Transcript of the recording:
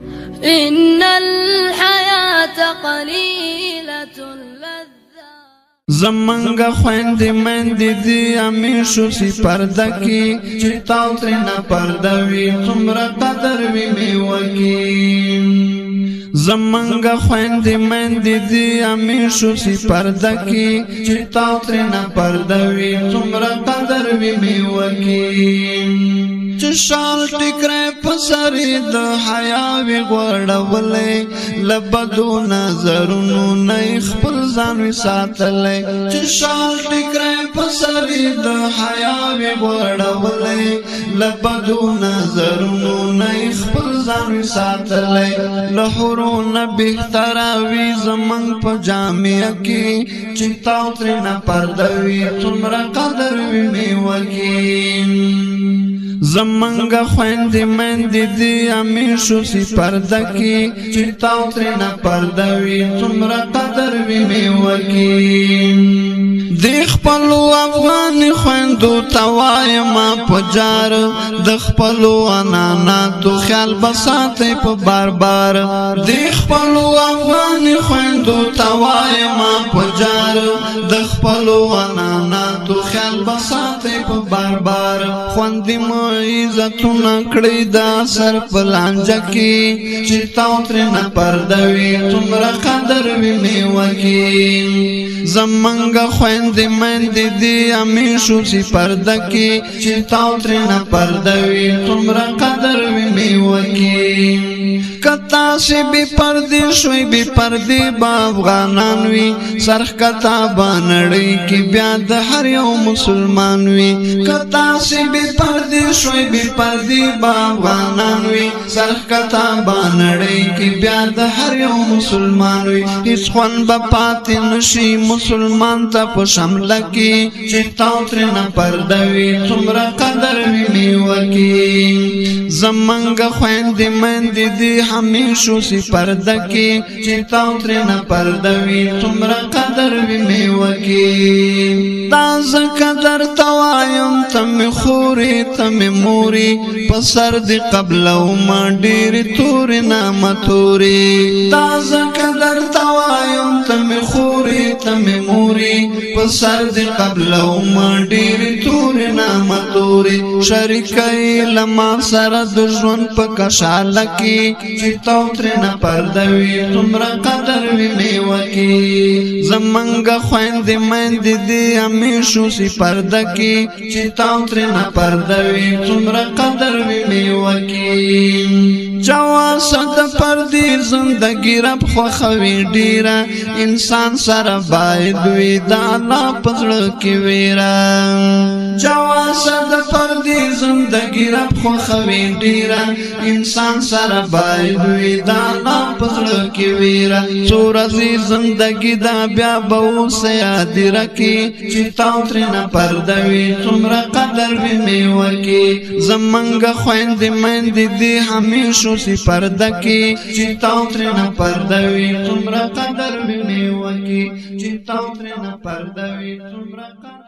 إن الحياة قليلة اللذة زمنګ خويند مند دي همیشو سی پرده کی چتاو ترنا پرده وی څومره قدر وی میوکی زمنګ خويند مند دي همیشو سی پرده کی چتاو ترنا پرده وی څومره قدر وی میوکی چشال ټکرې پسرې د حیا وی غړولې لبدو نظرونو نه خپل ځان وی ساتلې چشال ټکرې پسرې د حیا وی غړولې لبدو نظرونو نه خپل ځان وی ساتلې لهورونه بهتر وی زمنګ په جامع کې چتاو ترنا پرده وی څومره قدر وی میوکی زمنګ خويند مند دي همیشو سی پرده کی چتاو ترنا پرده وی څومره قدر وی میوکی د خپل افغان خويندو توای ما پجار د خپل انانا تو خیال بساته په بار بار د خپل افغان خويندو توای ما پجار د خپل انانا تو خیال بساته په بار بار خوندې عزتونه کړی دا سر پلانجه کی چتاو ترنا پرده وی څومره قدر وی میوکی زمنګ خويند مند دي همیشو سی پرده کی چتاو ترنا پرده وی څومره قدر وی میوکی کتا سی بی پردی شوی بی پردی با افغانان وی سرخ کتا بانړی کی بیا د هر یو مسلمان وی کتا سی بی پردی شوی بی پردی با افغانان وی سرخ کتا بانړی کی بیا د هر یو مسلمان وی هیڅ خون با پات نشي مسلمان ته په شمل کی چتاو ترنا پرده وی څومره قدر وی میوکی زمنګ خويند مند دي همیشو سی پرده کی چتاو ترنا پرده وی څومره قدر وی میوکی تاز قدر توایم تم خوري تم موري پسر دی قبل او ما ډیر تور نام توري تاز قدر توایم تم خوري تم موري پسر دی قبل او ما ډیر تور نام توري شریکای لما سره د ژوند په کشاله کې چتاو ترنا پرده وی څومره قدر وی میوکی زمنګ خويند مند دي همیشو سی پرده کې چتاو ترنا پرده وی څومره قدر وی میوکی جواسد پردی زندگی رب خوخوی ډیره انسان سره باید وی دا الله پزړه کې ویرا جواسد پردی زندگی رب خوخوی ډیره انسان سره باید وی دا الله پزړه کې ویرا سورزی زندگی دا بیا به سه یاد رکی چتاو ترنا پرده وی څومره قدر وی میوکی زمنګ خويند مند دي همیشو سی پرده کی چتاو ترنا پرده وی څومره قدر وی میوکی چتاو ترنا پرده وی څومره قدر